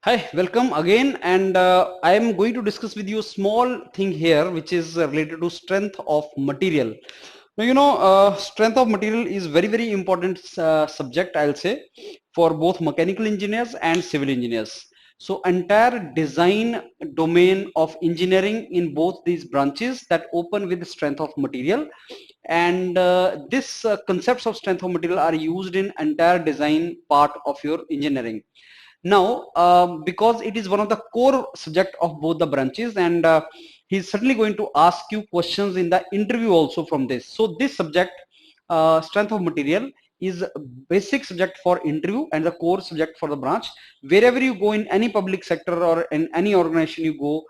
Hi, welcome again, and I am going to discuss with you a small thing here which is related to strength of material. Now, strength of material is very important subject, I'll say, for both mechanical engineers and civil engineers. So entire design domain of engineering in both these branches that open with strength of material, and this concepts of strength of material are used in entire design part of your engineering. Now, because it is one of the core subject of both the branches, and he's certainly going to ask you questions in the interview also from this. So this subject, strength of material, is a basic subject for interview and the core subject for the branch. Wherever you go in any public sector or in any organization you go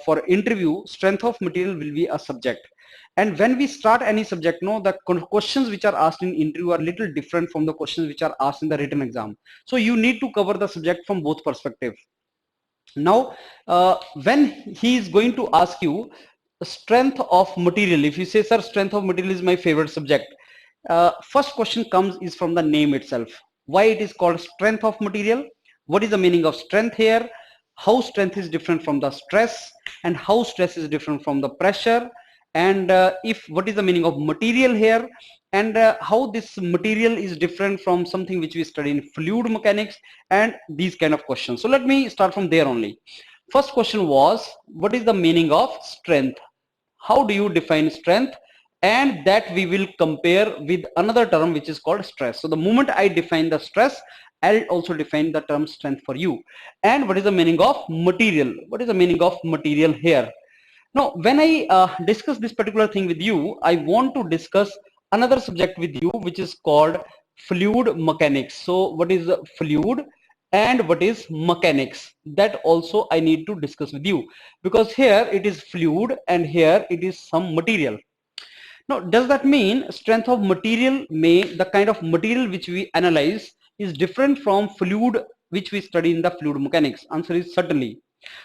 for interview, strength of material will be a subject. And when we start any subject, no, the questions which are asked in interview are little different from the questions which are asked in the written exam. So you need to cover the subject from both perspective. Now, when he is going to ask you strength of material, if you say, sir, strength of material is my favorite subject, first question comes is from the name itself. Why it is called strength of material? What is the meaning of strength here? How strength is different from the stress, and how stress is different from the pressure, and if what is the meaning of material here, and how this material is different from something which we study in fluid mechanics, and these kind of questions. So let me start from there only. First question was, what is the meaning of strength? How do you define strength? And that we will compare with another term which is called stress. So the moment I define the stress, I'll also define the term strength for you. And what is the meaning of material? What is the meaning of material here? Now, when I discuss this particular thing with you, I want to discuss another subject with you, which is called fluid mechanics. So what is fluid and what is mechanics? That also I need to discuss with you, because here it is fluid and here it is some material. Now, does that mean strength of material, the kind of material which we analyze is different from fluid which we study in the fluid mechanics? Answer is certainly.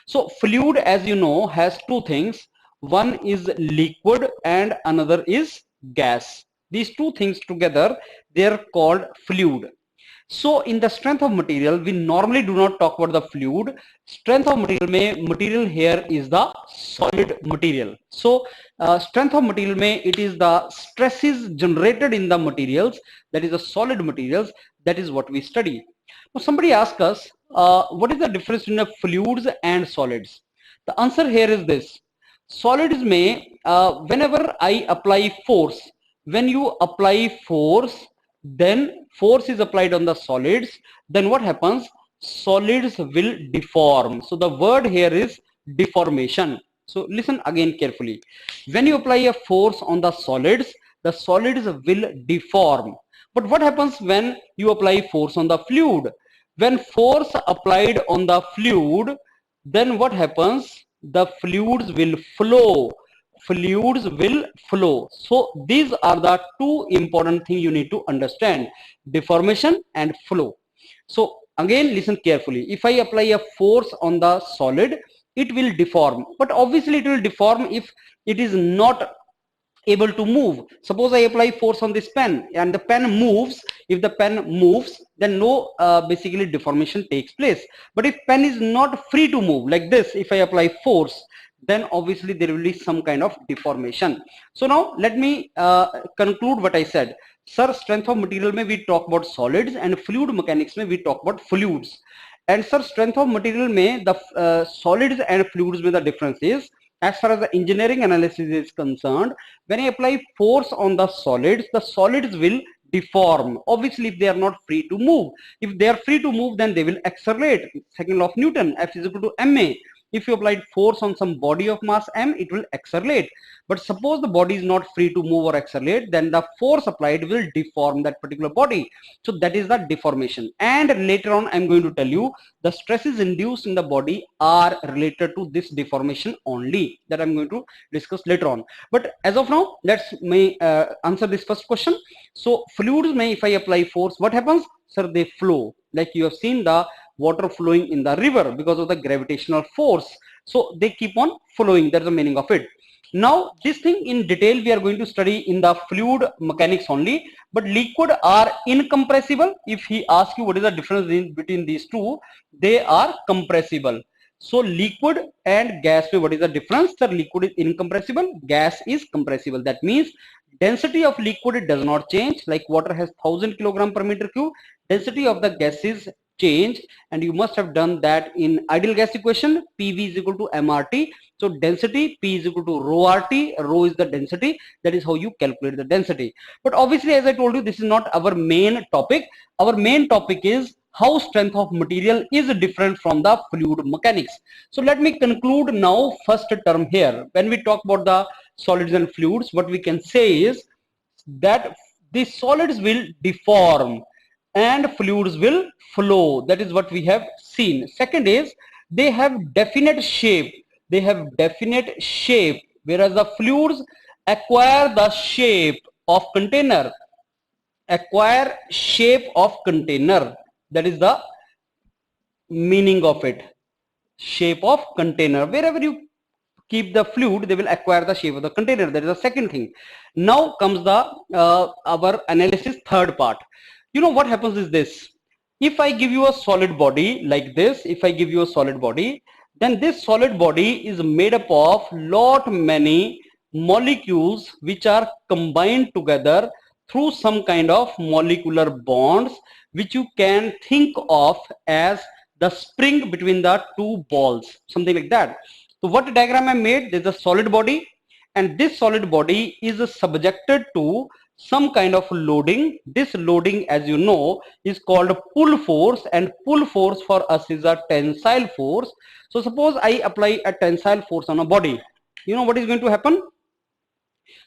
So fluid, as you know, has two things. One is liquid and another is gas. These two things together, they are called fluid. So in the strength of material, we normally do not talk about the fluid. Strength of material here is the solid material. So strength of material it is the stresses generated in the materials, that is the solid materials, that is what we study. Now somebody asked us, what is the difference between the fluids and solids? The answer here is this. Solids whenever I apply force, when you apply force, then force is applied on the solids, then what happens? Solids will deform. So the word here is deformation. So listen again carefully. When you apply a force on the solids will deform. But what happens when you apply force on the fluid? When force applied on the fluid, then what happens? The fluids will flow. So these are the two important things you need to understand: deformation and flow. So again, listen carefully. If I apply a force on the solid, it will deform, but obviously it will deform if it is not able to move. Suppose I apply force on this pen and the pen moves. If the pen moves, then no basically deformation takes place. But if pen is not free to move, like this, if I apply force, then obviously there will be some kind of deformation. So now let me conclude what I said. Sir, strength of material we talk about solids, and fluid mechanics we talk about fluids. And sir, strength of material the solids and fluids the difference is, as far as the engineering analysis is concerned, when I apply force on the solids will deform. Obviously, if they are not free to move. If they are free to move, then they will accelerate. Second law of Newton, F is equal to ma. If you applied force on some body of mass m, it will accelerate. But suppose the body is not free to move or accelerate, then the force applied will deform that particular body. So that is the deformation. And later on, I'm going to tell you the stresses induced in the body are related to this deformation only, that I'm going to discuss later on. But as of now, let's answer this first question. So fluids if I apply force, what happens? Sir, they flow. Like you have seen the water flowing in the river because of the gravitational force. So they keep on flowing. That's the meaning of it. Now this thing in detail we are going to study in the fluid mechanics only, but liquid are incompressible. If he asks you what is the difference between these two, they are compressible. So liquid and gas, what is the difference? The liquid is incompressible, gas is compressible. That means density of liquid does not change. Like water has 1000 kilogram per meter cube, density of the gases change, and you must have done that in ideal gas equation. PV is equal to MRT. So density P is equal to rho RT, rho is the density. That is how you calculate the density. But obviously, as I told you, this is not our main topic. Our main topic is how strength of material is different from the fluid mechanics. So let me conclude now first term here. When we talk about the solids and fluids, what we can say is that the solids will deform and fluids will flow. That is what we have seen. Second is they have definite shape. They have definite shape, whereas the fluids acquire the shape of container. Acquire shape of container. That is the meaning of it. Shape of container. Wherever you keep the fluid, they will acquire the shape of the container. That is the second thing. Now comes the our analysis third part. You know what happens is this. If I give you a solid body like this, if I give you a solid body, then this solid body is made up of lot many molecules which are combined together through some kind of molecular bonds, which you can think of as the spring between the two balls, something like that. So what diagram I made, there's a solid body, and this solid body is subjected to some kind of loading. This loading, as you know, is called pull force, and pull force for us is a tensile force. So suppose I apply a tensile force on a body. You know what is going to happen?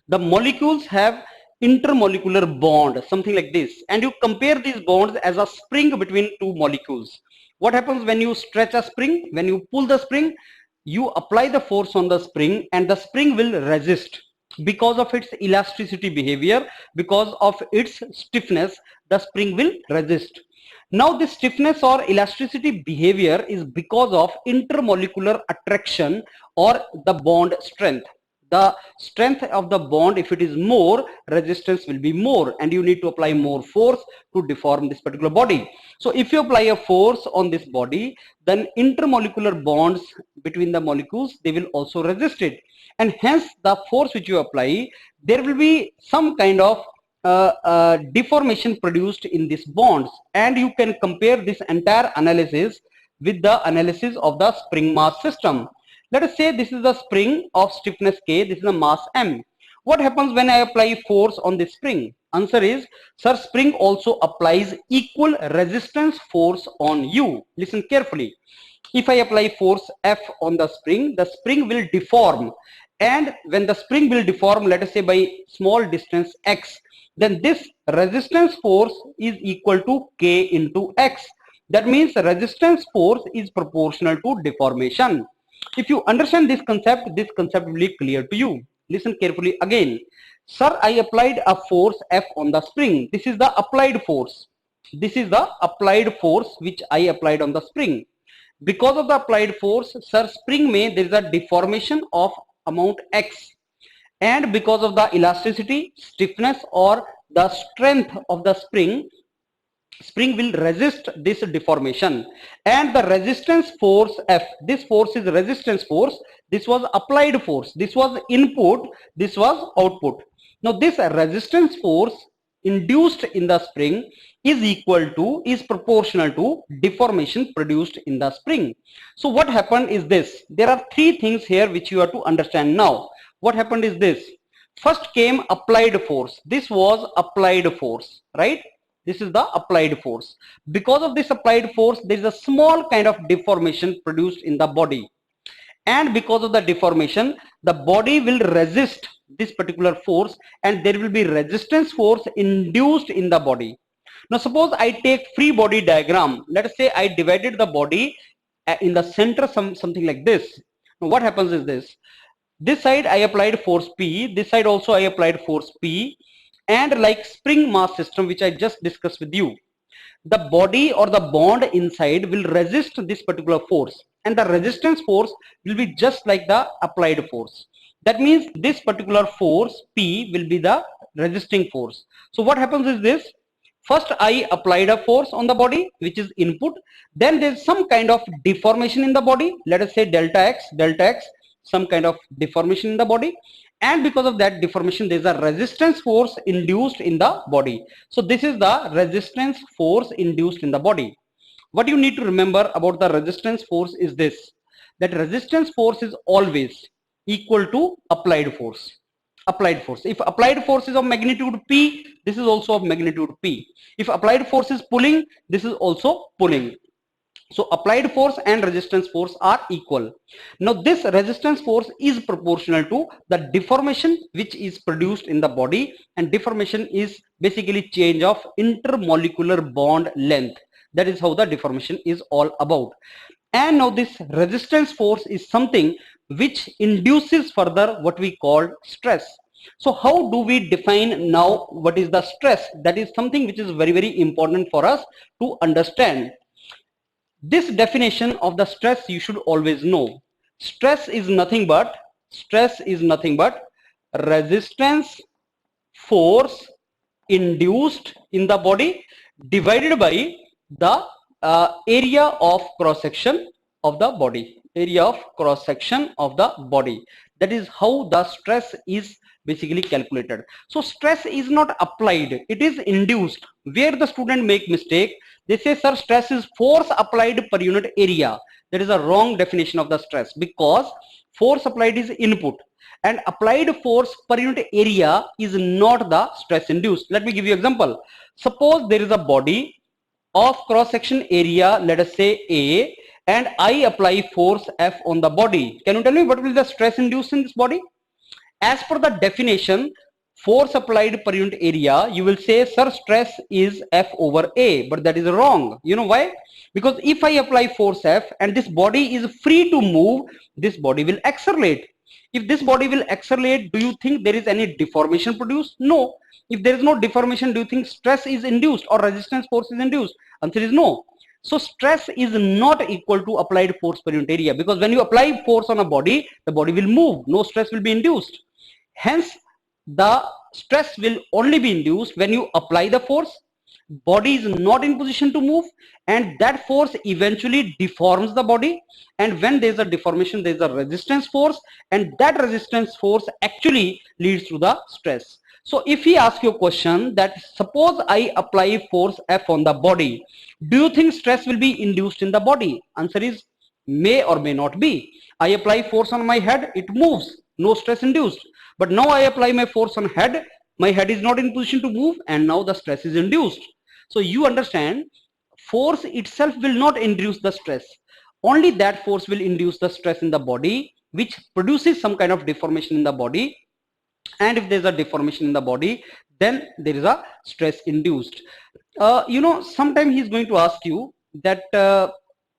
The molecules have intermolecular bond, something like this, and you compare these bonds as a spring between two molecules. What happens when you stretch a spring? When you pull the spring, you apply the force on the spring, and the spring will resist because of its elasticity behavior. Because of its stiffness, the spring will resist. Now this stiffness or elasticity behavior is because of intermolecular attraction or the bond strength. The strength of the bond, if it is more, resistance will be more, and you need to apply more force to deform this particular body. So if you apply a force on this body, then intermolecular bonds between the molecules, they will also resist it, and hence the force which you apply, there will be some kind of deformation produced in these bonds. And you can compare this entire analysis with the analysis of the spring mass system. Let us say this is the spring of stiffness K, this is the mass M. What happens when I apply force on this spring? Answer is, sir, spring also applies equal resistance force on you. Listen carefully. If I apply force F on the spring will deform. And when the spring will deform, let us say by small distance x, then this resistance force is equal to K into X. That means resistance force is proportional to deformation. If you understand this concept will be clear to you. Listen carefully again. Sir, I applied a force F on the spring. This is the applied force. This is the applied force which I applied on the spring. Because of the applied force, sir, spring may there is a deformation of amount X. And because of the elasticity, stiffness, or the strength of the spring will resist this deformation. And the resistance force F, this force is resistance force, this was applied force, this was input, this was output. Now this resistance force induced in the spring is proportional to deformation produced in the spring. So what happened is this, there are three things here which you have to understand now. What happened is this, first came applied force, this was applied force, right? This is the applied force. Because of this applied force, there is a small kind of deformation produced in the body. And because of the deformation, the body will resist this particular force, and there will be resistance force induced in the body. Now suppose I take free body diagram. Let us say I divided the body in the center, something like this. Now what happens is this side I applied force P, this side also I applied force P, and like spring mass system which I just discussed with you, the body or the bond inside will resist this particular force, and the resistance force will be just like the applied force. That means this particular force P will be the resisting force. So what happens is this: first I applied a force on the body, which is input. Then there's some kind of deformation in the body. Let us say delta x, some kind of deformation in the body. And because of that deformation, there's a resistance force induced in the body. So this is the resistance force induced in the body. What you need to remember about the resistance force is this: that resistance force is always equal to applied force. Applied force. If applied force is of magnitude P, this is also of magnitude P. If applied force is pulling, this is also pulling. So applied force and resistance force are equal. Now this resistance force is proportional to the deformation which is produced in the body, and deformation is basically change of intermolecular bond length. That is how the deformation is all about. And now this resistance force is something which induces further what we call stress. So how do we define now what is the stress? That is something which is very, very important for us to understand. This definition of the stress you should always know. Stress is nothing but resistance force induced in the body divided by the area of cross section of the body. Area of cross section of the body. That is how the stress is basically calculated. So stress is not applied, it is induced. Where the student make mistake, they say, sir, stress is force applied per unit area. That is a wrong definition of the stress, because force applied is input and applied force per unit area is not the stress induced. Let me give you an example. Suppose there is a body of cross section area, let us say A, and I apply force F on the body. Can you tell me what will be the stress induced in this body? As per the definition, force applied per unit area, you will say, sir, stress is F over A, but that is wrong. You know why? Because if I apply force F and this body is free to move, this body will accelerate. If this body will accelerate, do you think there is any deformation produced? No. If there is no deformation, do you think stress is induced or resistance force is induced? Answer is no. So stress is not equal to applied force per unit area, because when you apply force on a body, the body will move. No stress will be induced. Hence, the stress will only be induced when you apply the force. Body is not in position to move, and that force eventually deforms the body. And when there is a deformation, there is a resistance force, and that resistance force actually leads to the stress. So if he asks you a question that suppose I apply force F on the body, do you think stress will be induced in the body? Answer is may or may not be. I apply force on my head, it moves, no stress induced. But now I apply my force on head, my head is not in position to move, and now the stress is induced. So you understand, force itself will not induce the stress. Only that force will induce the stress in the body, which produces some kind of deformation in the body. And if there is a deformation in the body, then there is a stress induced. Sometimes he is going to ask you that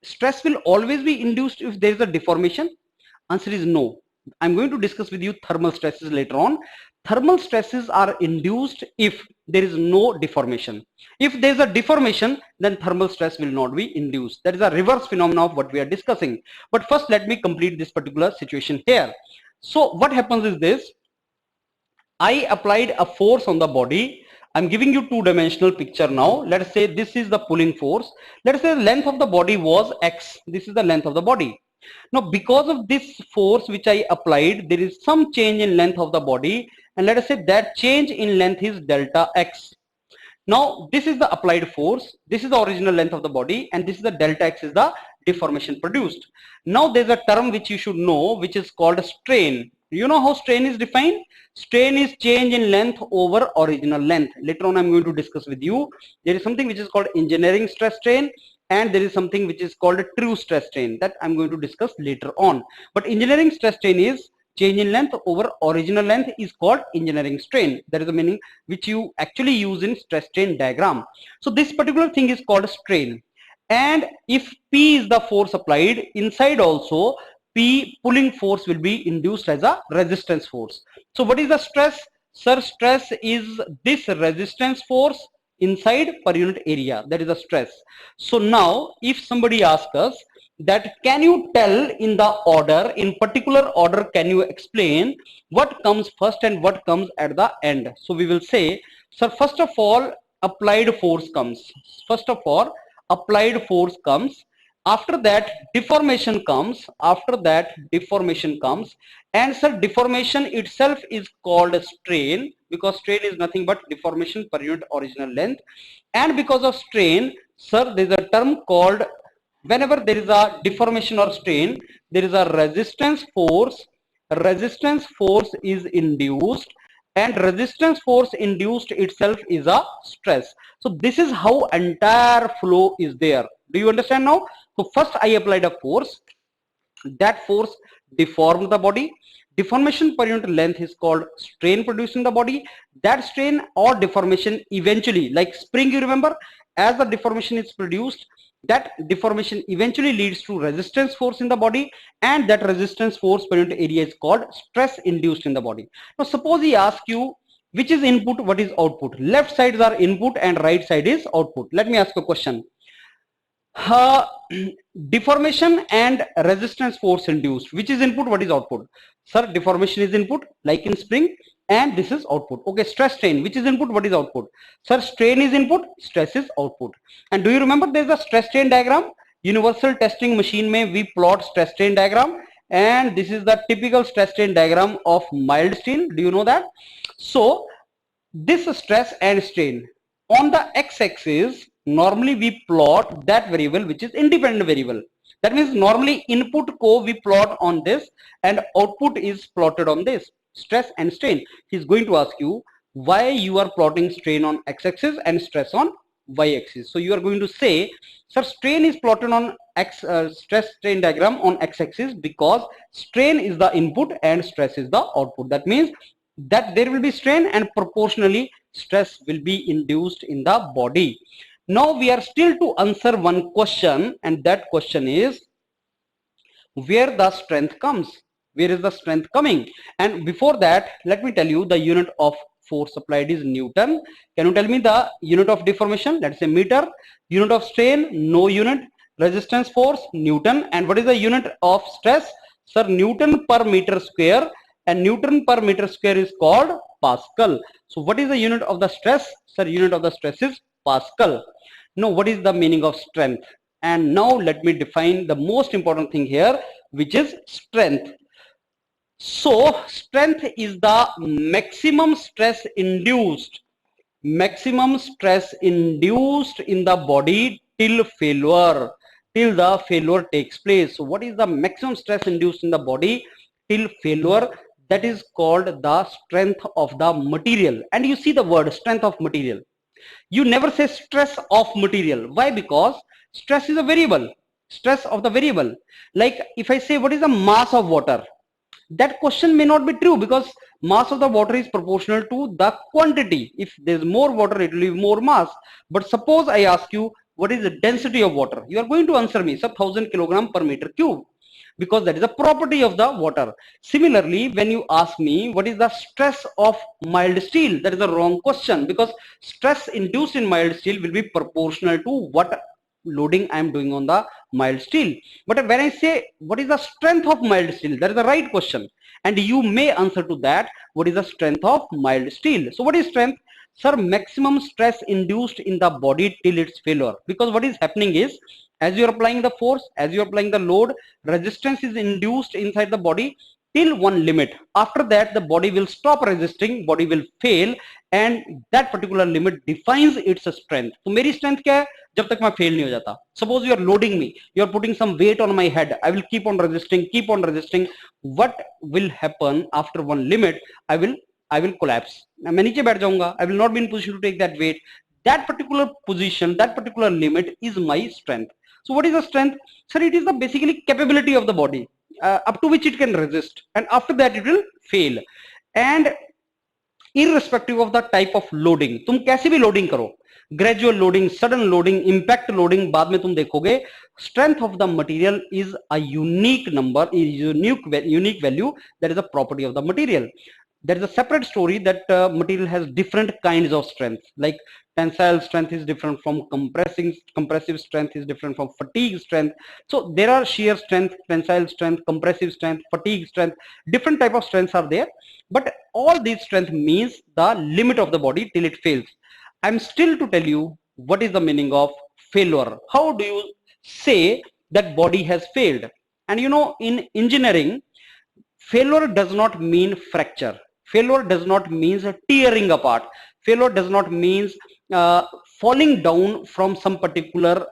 stress will always be induced if there is a deformation. Answer is no. I'm going to discuss with you thermal stresses later on. Thermal stresses are induced if there is no deformation. If there is a deformation, then thermal stress will not be induced. That is a reverse phenomenon of what we are discussing. But first, let me complete this particular situation here. So what happens is this: I applied a force on the body. I'm giving you two-dimensional picture now. Let us say this is the pulling force. Let us say the length of the body was X. This is the length of the body. Now, because of this force which I applied, there is some change in length of the body, and let us say that change in length is delta X. Now, this is the applied force, this is the original length of the body, and this is the delta X is the deformation produced. Now, there's a term which you should know, which is called strain. You know how strain is defined? Strain is change in length over original length. Later on, I'm going to discuss with you. There is something which is called engineering stress strain, and there is something which is called a true stress strain that I'm going to discuss later on. But engineering stress strain is change in length over original length is called engineering strain. That is the meaning which you actually use in stress strain diagram. So this particular thing is called strain. And if P is the force applied, inside also P pulling force will be induced as a resistance force. So what is the stress? Sir, stress is this resistance force inside per unit area. That is the stress. So now if somebody asks us that can you tell in the order, in particular order, can you explain what comes first and what comes at the end? So we will say, sir, first of all, applied force comes. First of all, applied force comes. After that, deformation comes. After that, deformation comes. And sir, deformation itself is called strain, because strain is nothing but deformation per unit original length. And because of strain, sir, there is a term called, whenever there is a deformation or strain, there is a resistance force. Resistance force is induced, and resistance force induced itself is a stress. So this is how entire flow is there. Do you understand now? So first I applied a force. That force deformed the body. Deformation per unit length is called strain produced in the body. That strain or deformation eventually, like spring, you remember, as the deformation is produced, that deformation eventually leads to resistance force in the body, and that resistance force per unit area is called stress induced in the body. Now suppose he asks you, which is input, what is output? Left sides are input and right side is output. Let me ask a question. Deformation and resistance force induced, which is input, what is output? Sir, deformation is input, like in spring, and this is output. Okay, stress strain, which is input, what is output? Sir, strain is input, stress is output. And do you remember there is a stress strain diagram? Universal testing machine mein we plot stress strain diagram, and this is the typical stress strain diagram of mild steel. Do you know that? So this stress and strain, on the x-axis normally we plot that variable which is independent variable. That means normally input ko we plot on this and output is plotted on this, stress and strain. He's going to ask you why you are plotting strain on x-axis and stress on y-axis. So you are going to say, sir, strain is plotted on stress strain diagram on x-axis because strain is the input and stress is the output. That means that there will be strain and proportionally stress will be induced in the body. Now we are still to answer one question, and that question is where the strength comes. Where is the strength coming? And before that, let me tell you the unit of force applied is Newton. Can you tell me the unit of deformation? Let's say meter. Unit of strain, no unit. Resistance force, Newton. And what is the unit of stress? Sir, Newton per meter square, and Newton per meter square is called Pascal. So what is the unit of the stress? Sir, unit of the stress is Pascal. Now what is the meaning of strength? And now let me define the most important thing here, which is strength. So strength is the maximum stress induced in the body till the failure takes place. So what is the maximum stress induced in the body till failure? That is called the strength of the material. And you see the word strength of material. You never say stress of material. Why? Because stress is a variable. Stress of the variable. Like if I say what is the mass of water, that question may not be true because mass of the water is proportional to the quantity. If there's more water, it will be more mass. But suppose I ask you what is the density of water, you are going to answer me, sir, 1000 kilogram per meter cube, because that is a property of the water. Similarly, when you ask me what is the stress of mild steel, that is a wrong question, because stress induced in mild steel will be proportional to what loading I am doing on the mild steel. But when I say what is the strength of mild steel, that is the right question, and you may answer to that, what is the strength of mild steel. So what is strength? Sir, maximum stress induced in the body till its failure. Because what is happening is, as you are applying the force, as you are applying the load, resistance is induced inside the body till one limit. After that, the body will stop resisting, body will fail, and that particular limit defines its strength. So मेरी strength क्या है? जब तक मैं fail नहीं हो जाता. Suppose you are loading me, you are putting some weight on my head. I will keep on resisting, keep on resisting. What will happen after one limit? I will collapse. मैं नीचे बैठ जाऊंगा. I will not be in position to take that weight. That particular position, that particular limit is my strength. So what is the strength? Sir, it is the basically capability of the body up to which it can resist, and after that it will fail. And irrespective of the type of loading, तुम कैसे भी loading करो, gradual loading, sudden loading, impact loading, बाद में तुम देखोगे, strength of the material is a unique number, unique value, that is a property of the material. There is a separate story that material has different kinds of strength. Like tensile strength is different from compressive strength is different from fatigue strength. So there are shear strength, tensile strength, compressive strength, fatigue strength, different type of strengths are there, but all these strength means the limit of the body till it fails. I'm still to tell you what is the meaning of failure. How do you say that body has failed? And you know, in engineering, failure does not mean fracture. Failure does not mean tearing apart. Failure does not mean uh, falling down from some particular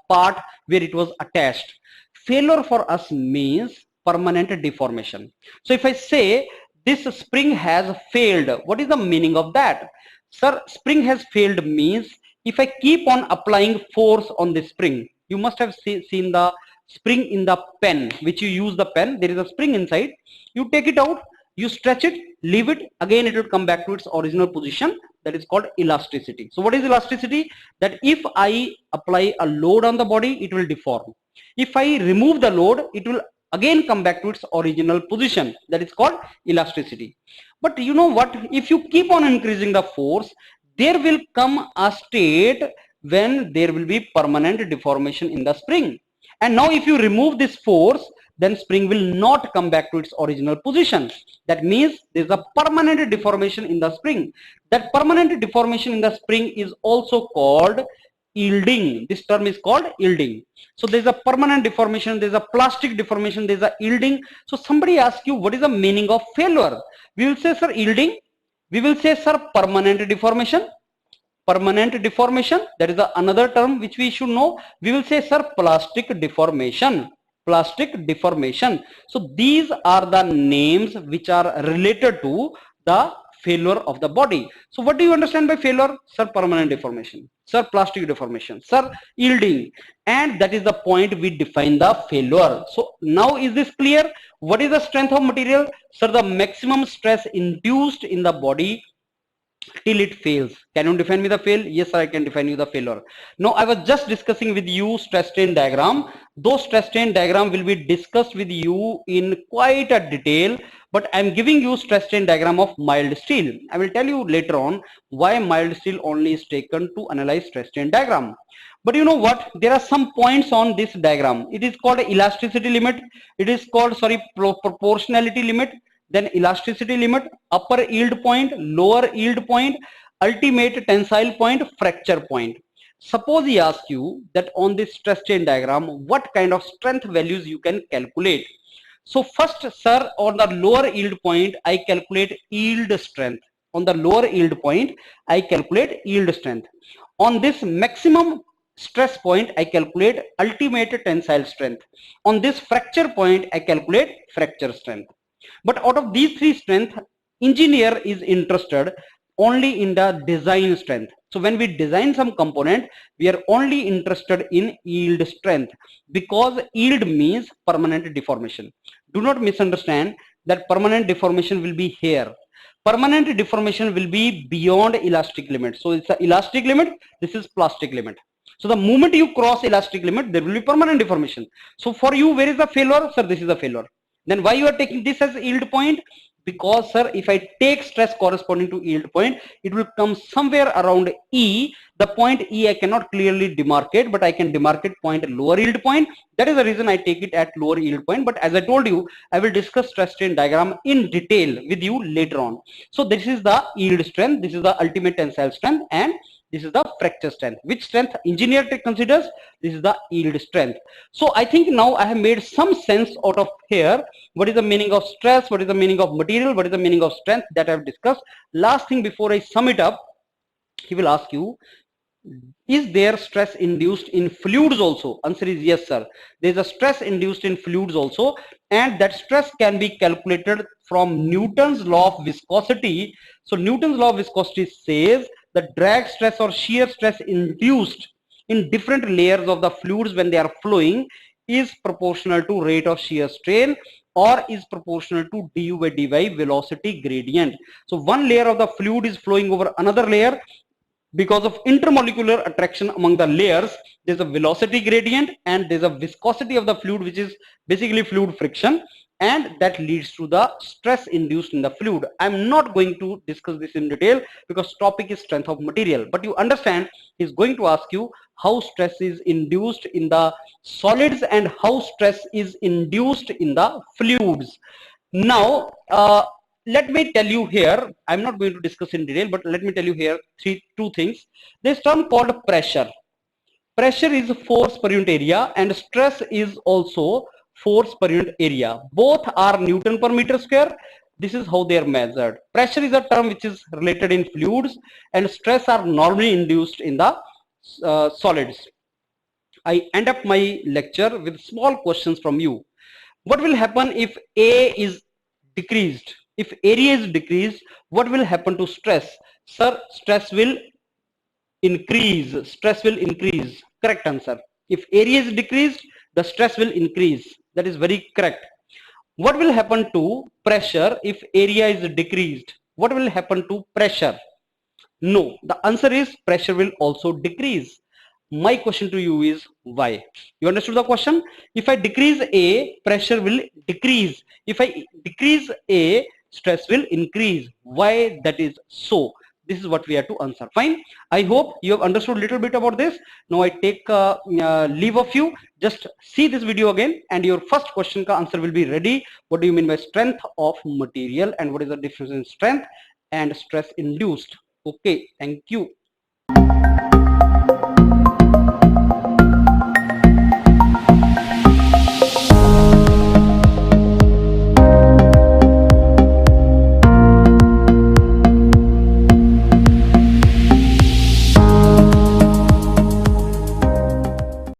part where it was attached. Failure for us means permanent deformation. So if I say this spring has failed, what is the meaning of that? Sir, spring has failed means if I keep on applying force on the spring, you must have seen the spring in the pen, which you use the pen, there is a spring inside, you take it out, you stretch it, leave it, again it will come back to its original position. That is called elasticity. So what is elasticity? That if I apply a load on the body, it will deform. If I remove the load, it will again come back to its original position. That is called elasticity. But you know what, if you keep on increasing the force, there will come a state when there will be permanent deformation in the spring. And now if you remove this force, then spring will not come back to its original position. That means there is a permanent deformation in the spring. That permanent deformation in the spring is also called yielding. This term is called yielding. So there is a permanent deformation, there is a plastic deformation, there is a yielding. So somebody asks you, what is the meaning of failure? We will say, sir, yielding. We will say, sir, permanent deformation. Permanent deformation, that is another term which we should know. We will say, sir, plastic deformation. Plastic deformation. So these are the names which are related to the failure of the body. So what do you understand by failure? Sir, permanent deformation. Sir, plastic deformation. Sir, yielding. And that is the point we define the failure. So now is this clear? What is the strength of material? Sir, the maximum stress induced in the body till it fails. Can you define me the fail? Yes, sir, I can define you the failure. Now, I was just discussing with you stress strain diagram. Those stress strain diagram will be discussed with you in quite a detail, but I'm giving you stress strain diagram of mild steel. I will tell you later on why mild steel only is taken to analyze stress strain diagram. But you know what? There are some points on this diagram. It is called elasticity limit. It is called, sorry, proportionality limit, then elasticity limit, upper yield point, lower yield point, ultimate tensile point, fracture point. Suppose he asks you that on this stress strain diagram, what kind of strength values you can calculate. So first, sir, on the lower yield point, I calculate yield strength. On the lower yield point, I calculate yield strength. On this maximum stress point, I calculate ultimate tensile strength. On this fracture point, I calculate fracture strength. But out of these three strengths, engineer is interested only in the design strength. So when we design some component, we are only interested in yield strength, because yield means permanent deformation. Do not misunderstand that permanent deformation will be here. Permanent deformation will be beyond elastic limit. So it's a elastic limit, this is plastic limit. So the moment you cross elastic limit, there will be permanent deformation. So for you, where is the failure? Sir, this is the failure. Then why you are taking this as yield point? Because, sir, if I take stress corresponding to yield point, it will come somewhere around E. The point E I cannot clearly demarcate, but I can demarcate point lower yield point. That is the reason I take it at lower yield point. But as I told you, I will discuss stress strain diagram in detail with you later on. So this is the yield strength, this is the ultimate tensile strength, and this is the fracture strength. Which strength engineer considers? This is the yield strength. So I think now I have made some sense out of here. What is the meaning of stress? What is the meaning of material? What is the meaning of strength that I have discussed? Last thing before I sum it up, he will ask you, is there stress induced in fluids also? Answer is yes, sir. There is a stress induced in fluids also, and that stress can be calculated from Newton's law of viscosity. So Newton's law of viscosity says the drag stress or shear stress induced in different layers of the fluids when they are flowing is proportional to rate of shear strain, or is proportional to du by dy velocity gradient. So one layer of the fluid is flowing over another layer. Because of intermolecular attraction among the layers, there's a velocity gradient and there's a viscosity of the fluid, which is basically fluid friction. and that leads to the stress induced in the fluid. I'm not going to discuss this in detail because topic is strength of material, but you understand he's going to ask you how stress is induced in the solids and how stress is induced in the fluids. Now let me tell you here, I'm not going to discuss in detail, but let me tell you here two things. This term called pressure. Pressure is force per unit area and stress is also force per unit area. Both are Newton per meter square. This is how they are measured. Pressure is a term which is related in fluids and stress are normally induced in the solids. I end up my lecture with small questions from you. What will happen if A is decreased? If area is decreased, what will happen to stress? Sir, stress will increase. Stress will increase. Correct answer. If area is decreased, the stress will increase. That is very correct. What will happen to pressure if area is decreased? What will happen to pressure? No, the answer is pressure will also decrease. My question to you is why? You understood the question? If I decrease A, pressure will decrease. If I decrease A, stress will increase. Why that is so? This is what we have to answer. Fine. I hope you have understood a little bit about this. Now I take leave of you. Just see this video again and your first question ka answer will be ready. What do you mean by strength of material and what is the difference in strength and stress induced? Okay, thank you.